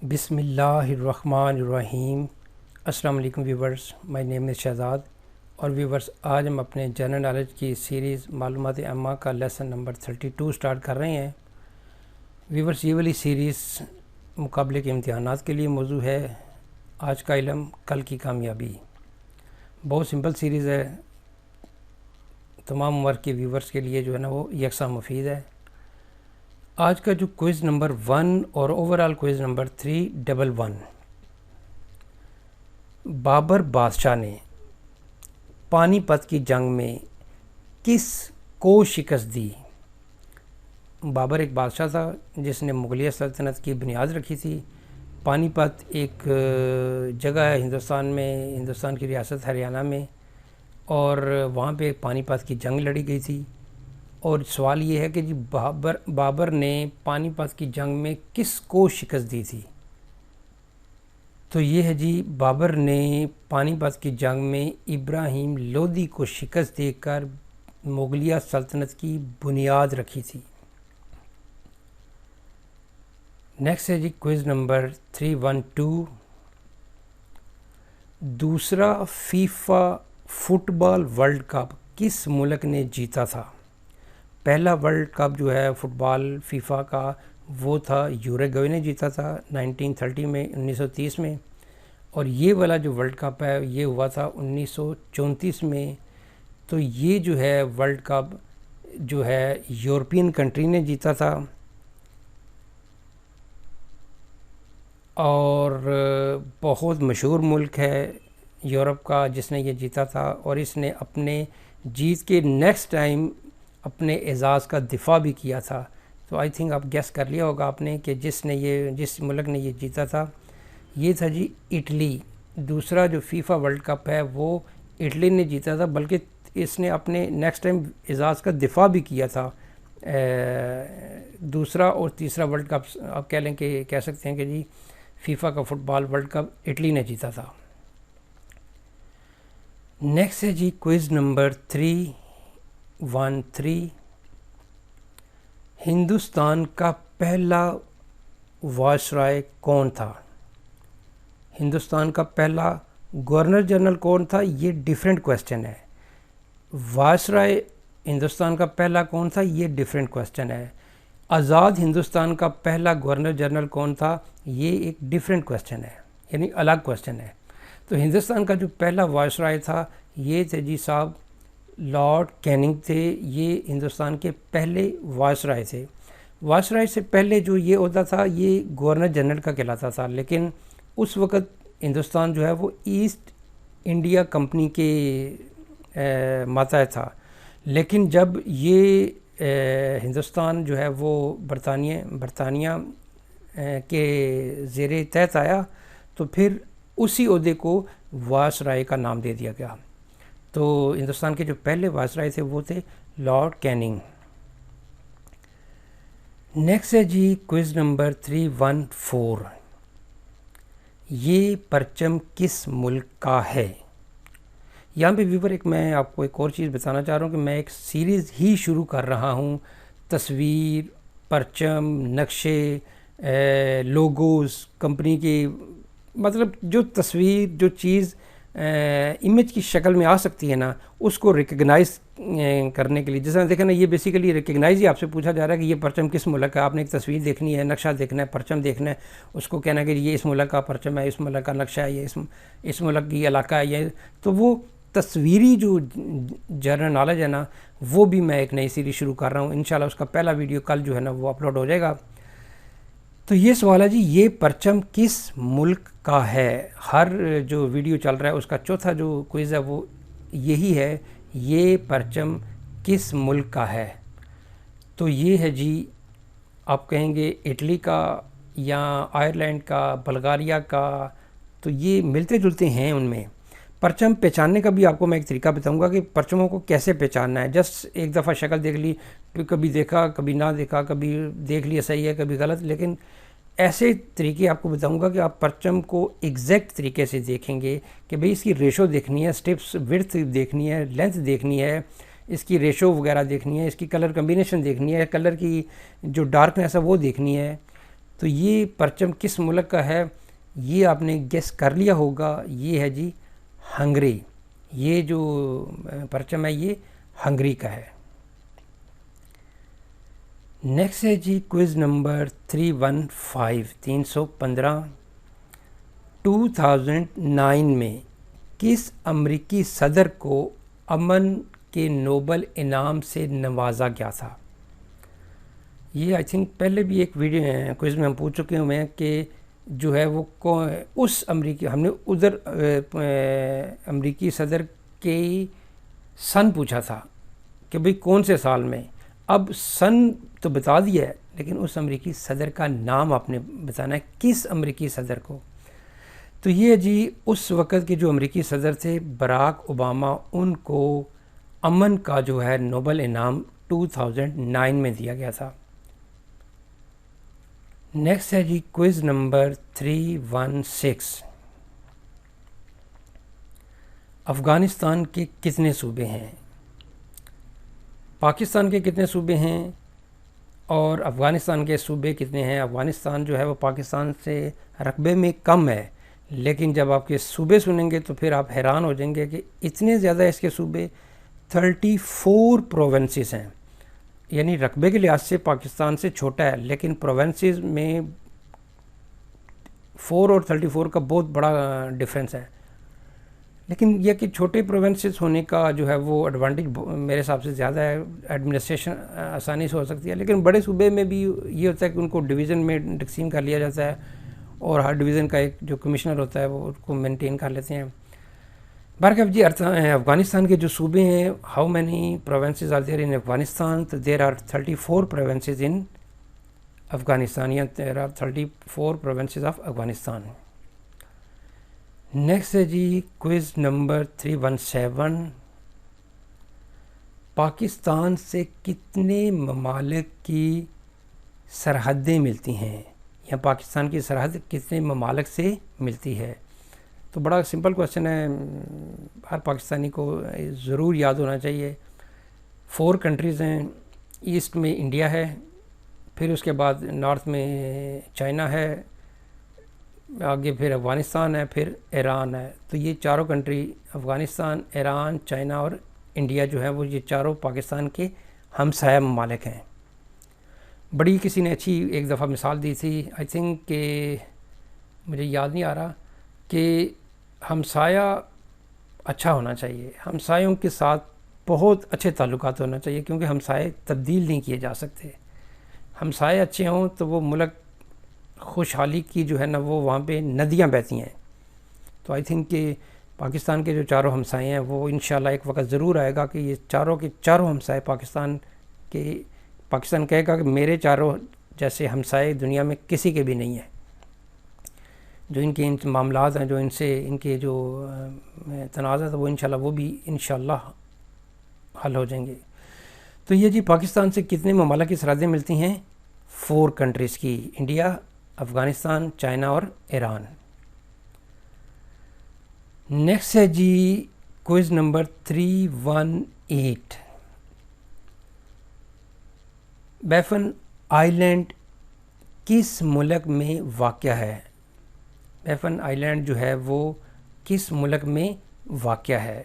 بسم اللہ الرحمن الرحیم۔ السلام علیکم ویورز، مائی نیم از شہزاد۔ اور ویورز، آج ہم اپنے جنرل نالج کی سیریز معلومات عامہ کا لیسن نمبر 32 سٹارٹ کر رہے ہیں۔ ویورز، یہ والی سیریز مقابلے کے امتحانات کے لیے موضوع ہے۔ آج کا علم کل کی کامیابی۔ بہت سمپل سیریز ہے، تمام عمر کے ویورز کے لیے جو ہے نا وہ یکساں مفید ہے۔ آج کا جو کوئز نمبر 1 اور اوورال کوئز نمبر 311، بابر بادشاہ نے پانی پت کی جنگ میں کس کو شکست دی؟ بابر ایک بادشاہ تھا جس نے مغلیہ سلطنت کی بنیاد رکھی تھی۔ پانی پت ایک جگہ ہے ہندوستان میں، ہندوستان کی ریاست ہریانہ میں، اور وہاں پہ پانی پت کی جنگ لڑی گئی تھی۔ اور سوال یہ ہے کہ جی بابر نے پانی پت کی جنگ میں کس کو شکست دی تھی؟ تو یہ ہے جی، بابر نے پانی پت کی جنگ میں ابراہیم لودھی کو شکست دے کر مغلیہ سلطنت کی بنیاد رکھی تھی۔ نیکسٹ ہے جی کوئز نمبر 312، دوسرا فیفا فٹ بال ورلڈ کپ کس ملک نے جیتا تھا؟ پہلا ورلڈ کپ جو ہے فٹ بال فیفا کا وہ تھا یوروگوئے نے جیتا تھا 1930 میں، 1930 میں۔ اور یہ والا جو ورلڈ کپ ہے یہ ہوا تھا 1934 میں۔ تو یہ جو ہے ورلڈ کپ جو ہے یورپین کنٹری نے جیتا تھا، اور بہت مشہور ملک ہے یورپ کا جس نے یہ جیتا تھا، اور اس نے اپنے جیت کے نیکسٹ ٹائم اپنے اعزاز کا دفاع بھی کیا تھا۔ تو آئی تھنک آپ گیس کر لیا ہوگا آپ نے کہ جس ملک نے یہ جیتا تھا یہ تھا جی اٹلی۔ دوسرا جو فیفا ورلڈ کپ ہے وہ اٹلی نے جیتا تھا، بلکہ اس نے اپنے نیکسٹ ٹائم اعزاز کا دفاع بھی کیا تھا۔ دوسرا اور تیسرا ورلڈ کپ آپ کہہ سکتے ہیں کہ جی فیفا کا فٹ بال ورلڈ کپ اٹلی نے جیتا تھا۔ نیکسٹ ہے جی کوئز نمبر 313، ہندوستان کا پہلا وائسرائے کون تھا؟ ہندوستان کا پہلا گورنر جنرل کون تھا؟ یہ ڈیفرنٹ کویسچن ہے۔ وائسرائے ہندوستان کا پہلا کون تھا؟ یہ ڈیفرنٹ کویسچن ہے۔ آزاد ہندوستان کا پہلا گورنر جنرل کون تھا؟ یہ ایک ڈیفرنٹ کویسچن ہے، یعنی الگ کویسچن ہے۔ تو ہندوستان کا جو پہلا وائسرائے تھا یہ تھے جی صاحب لارڈ کیننگ تھے۔ یہ ہندوستان کے پہلے وائسرائے تھے۔ وائسرائے سے پہلے جو یہ عہدہ تھا یہ گورنر جنرل کا کہلاتا تھا، لیکن اس وقت ہندوستان جو ہے وہ ایسٹ انڈیا کمپنی کے ماتحت تھا۔ لیکن جب یہ ہندوستان جو ہے وہ برطانیہ کے زیر تحت آیا تو پھر اسی عہدے کو وائسرائے کا نام دے دیا گیا۔ تو ہندوستان کے جو پہلے وائسرائے تھے وہ تھے لارڈ کیننگ۔ نیکسٹ ہے جی کوئز نمبر 314، یہ پرچم کس ملک کا ہے؟ یہاں پہ ویور میں آپ کو ایک اور چیز بتانا چاہ رہا ہوں کہ میں ایک سیریز ہی شروع کر رہا ہوں۔ تصویر، پرچم، نقشے، لوگوز، کمپنی کی مطلب جو تصویر، جو چیز امیج کی شکل میں آ سکتی ہے نا اس کو ریکگنائز کرنے کے لیے، جیسا دیکھیں نا یہ بیسیکلی ریکگنائز ہی آپ سے پوچھا جا رہا ہے کہ یہ پرچم کس ملک کا ہے۔ آپ نے ایک تصویر دیکھنی ہے، نقشہ دیکھنا ہے، پرچم دیکھنا ہے، اس کو کہنا ہے کہ یہ اس ملک کا پرچم ہے، اس ملک کا نقشہ ہے، یہ اس ملک کی علاقہ ہے، یہ تو وہ تصویری جو جنرل نالج ہے نا وہ بھی میں ایک نئی سیریز شروع کر رہا ہوں۔ انشاءاللہ اس کا پہلا ویڈیو کل جو ہے نا وہ اپلوڈ ہو جائے گا۔ تو یہ سوال ہے جی، یہ پرچم کس ملک کا ہے؟ ہر جو ویڈیو چل رہا ہے اس کا چوتھا جو کوئز ہے وہ یہی ہے، یہ پرچم کس ملک کا ہے؟ تو یہ ہے جی، آپ کہیں گے اٹلی کا یا آئرلینڈ کا، بلغاریہ کا، تو یہ ملتے جلتے ہیں ان میں۔ پرچم پہچاننے کا بھی آپ کو میں ایک طریقہ بتاؤں گا کہ پرچموں کو کیسے پہچاننا ہے۔ جسٹ ایک دفعہ شکل دیکھ لی، کبھی دیکھا کبھی نہ دیکھا، کبھی دیکھ لیا صحیح ہے کبھی غلط، لیکن ایسے طریقے آپ کو بتاؤں گا کہ آپ پرچم کو ایگزیکٹ طریقے سے دیکھیں گے کہ بھئی اس کی ریشو دیکھنی ہے، سٹیپس وڈتھ دیکھنی ہے، لینتھ دیکھنی ہے، اس کی ریشو وغیرہ دیکھنی ہے، اس کی کلر کمبینیشن دیکھنی ہے، کلر کی جو ڈارکنیس ہے وہ دیکھنی ہے۔ تو یہ پرچم کس ملک کا ہے یہ آپ نے گیس کر لیا ہوگا، یہ ہے جی ہنگری۔ یہ جو پرچم ہے یہ ہنگری کا ہے۔ نیکسٹ ہے جی کوئز نمبر 315 2009 میں کس امریکی صدر کو امن کے نوبل انعام سے نوازا گیا تھا؟ یہ آئی تھنک پہلے بھی ایک ویڈیو کوئز میں ہم پوچھ چکے ہیں کہ جو ہے وہ اس امریکی، ہم نے ادھر امریکی صدر کے سن پوچھا تھا کہ بھئی کون سے سال میں، اب سن تو بتا دیا ہے لیکن اس امریکی صدر کا نام آپ نے بتانا ہے، کس امریکی صدر کو۔ تو یہ جی اس وقت کے جو امریکی صدر تھے براک اوباما، ان کو امن کا جو ہے نوبل انعام 2009 میں دیا گیا تھا۔ نیکسٹ ہے جی کوئز نمبر 316 افغانستان کے کتنے صوبے ہیں؟ پاکستان کے کتنے صوبے ہیں اور افغانستان کے صوبے کتنے ہیں؟ افغانستان جو ہے وہ پاکستان سے رقبے میں کم ہے، لیکن جب آپ کے صوبے سنیں گے تو پھر آپ حیران ہو جائیں گے کہ اتنے زیادہ اس کے صوبے 34 پروونسز ہیں، یعنی رقبے کے لحاظ سے پاکستان سے چھوٹا ہے، لیکن پروونسز میں 4 اور 34 کا بہت بڑا ڈیفرنس ہے۔ لیکن یہ کہ چھوٹے پروونسز ہونے کا جو ہے وہ ایڈوانٹیج میرے حساب سے زیادہ ہے، ایڈمنسٹریشن آسانی سے ہو سکتی ہے، لیکن بڑے صوبے میں بھی یہ ہوتا ہے کہ ان کو ڈویژن میں تقسیم کر لیا جاتا ہے اور ہر ڈویژن کا ایک جو کمشنر ہوتا ہے وہ اس کو مینٹین کر لیتے ہیں۔ برکب جی افغانستان کے جو صوبے ہیں، how many provinces are there in Afghanistan? تو there are 34 provinces in Afghanistan, یا there are 34 provinces of Afghanistan. Next ہے جی کوئز نمبر 317 پاکستان سے کتنے ممالک کی سرحدیں ملتی ہیں، یا پاکستان کی سرحد کتنے ممالک سے ملتی ہے؟ تو بڑا سمپل کوسچن ہے، ہر پاکستانی کو ضرور یاد ہونا چاہیے۔ 4 کنٹریز ہیں، ایسٹ میں انڈیا ہے، پھر اس کے بعد نارتھ میں چائنا ہے، آگے پھر افغانستان ہے، پھر ایران ہے۔ تو یہ چاروں کنٹری افغانستان، ایران، چائنا اور انڈیا جو ہے وہ یہ چاروں پاکستان کے ہمسایہ ممالک ہیں۔ بڑی کسی نے اچھی ایک دفعہ مثال دی تھی، آئی تھنک کہ مجھے یاد نہیں آ رہا، کہ ہمسایہ اچھا ہونا چاہیے، ہمسایوں کے ساتھ بہت اچھے تعلقات ہونا چاہیے، کیونکہ ہمسائے تبدیل نہیں کیے جا سکتے۔ ہمسائے اچھے ہوں تو وہ ملک خوشحالی کی جو ہے نا وہ وہاں پہ ندیاں بہتی ہیں۔ تو آئی تھنک کہ پاکستان کے جو چاروں ہمسائے ہیں وہ انشاءاللہ ایک وقت ضرور آئے گا کہ یہ چاروں کے چاروں ہمسائے پاکستان کہے گا کہ میرے چاروں جیسے ہمسائے دنیا میں کسی کے بھی نہیں ہیں۔ جو ان کے معاملات ہیں، جو ان کے جو تنازعات ہیں، وہ انشاءاللہ وہ بھی انشاءاللہ حل ہو جائیں گے۔ تو یہ جی پاکستان سے کتنے ممالک کی سرحدیں ملتی ہیں؟ 4 کنٹریز کی، انڈیا، افغانستان، چائنا اور ایران۔ نیکسٹ ہے جی کوئز نمبر 318 بیفن آئی لینڈ کس ملک میں واقع ہے؟ بیفن آئی لینڈ جو ہے وہ کس ملک میں واقع ہے؟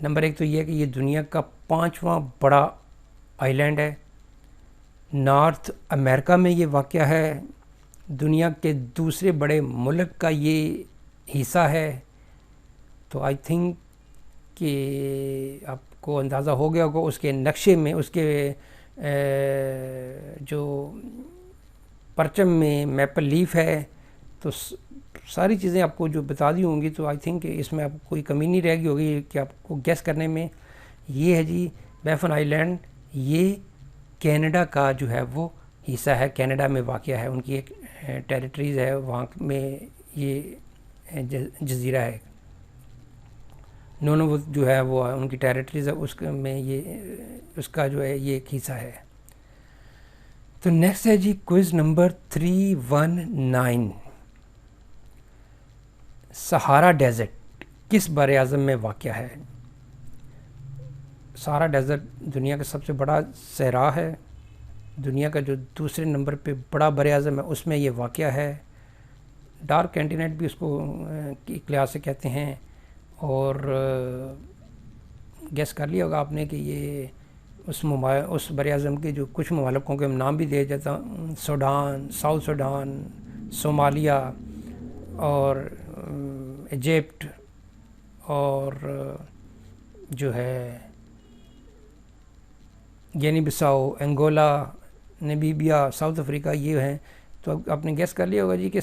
نمبر 1 تو یہ ہے کہ یہ دنیا کا 5واں بڑا آئی لینڈ ہے، نارتھ امریکہ میں یہ واقع ہے، دنیا کے دوسرے بڑے ملک کا یہ حصہ ہے۔ تو آئی تھنک کہ آپ کو اندازہ ہو گیا ہوگا اس کے نقشے میں، اس کے جو پرچم میں میپل لیف ہے، تو ساری چیزیں آپ کو جو بتا دی ہوں گی، تو آئی تھنک کہ اس میں آپ کو کوئی کمی نہیں رہ گئی ہوگی کہ آپ کو گیس کرنے میں۔ یہ ہے جی بیفن آئی لینڈ، یہ کینیڈا کا جو ہے وہ حصہ ہے، کینیڈا میں واقع ہے، ان کی ایک ٹیریٹریز ہے، وہاں میں یہ جزیرہ ہے، نونوت جو ہے وہ ان کی ٹیریٹریز ہے، اس میں یہ اس کا جو ہے یہ ایک حصہ ہے۔ تو نیکسٹ ہے جی کوئز نمبر 319 سہارا ڈیزرٹ کس بر اعظم میں واقع ہے؟ سہارا ڈیزرٹ دنیا کا سب سے بڑا صحرا ہے، دنیا کا جو دوسرے نمبر پہ بڑا بر اعظم ہے اس میں یہ واقع ہے. ڈارک کینٹیننٹ بھی اس کو ایک لحاظ سے کہتے ہیں. اور گیس کر لیا ہوگا آپ نے کہ یہ اس بر اعظم کے جو کچھ ممالکوں کے نام بھی دے جاتا ہوں: سوڈان، ساؤتھ سوڈان، صومالیہ اور ایجپٹ اور جو ہے Guinea Bissau, Angola, Namibia, South Africa, یہ ہیں. تو آپ نے گیس کر لیا ہوگا جی کہ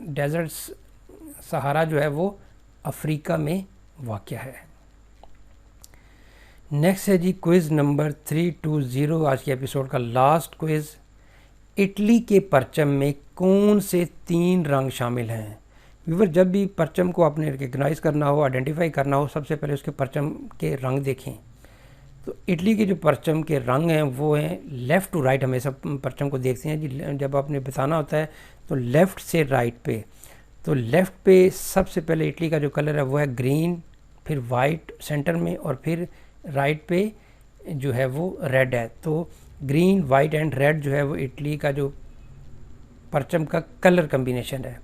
ڈیزرٹ سہارا جو ہے وہ افریقہ میں واقع ہے. نیکسٹ ہے جی کوئز نمبر 320، آج کے ایپیسوڈ کا لاسٹ کوئز. اٹلی کے پرچم میں کون سے 3 رنگ شامل ہیں؟ ویور، جب بھی پرچم کو آپ نے ریکگنائز کرنا ہو، آئیڈینٹیفائی کرنا ہو، سب سے پہلے اس کے پرچم کے رنگ دیکھیں. تو اٹلی کے جو پرچم کے رنگ ہیں وہ ہیں لیفٹ ٹو رائٹ. ہمیشہ پرچم کو دیکھتے ہیں جی، جب آپ نے بتانا ہوتا ہے تو لیفٹ سے رائٹ پہ. تو لیفٹ پہ سب سے پہلے اٹلی کا جو کلر ہے وہ ہے گرین، پھر وائٹ سینٹر میں، اور پھر رائٹ پہ جو ہے وہ ریڈ ہے. تو گرین، وائٹ اینڈ ریڈ جو ہے وہ اٹلی کا جو پرچم کا کلر کمبینیشن ہے.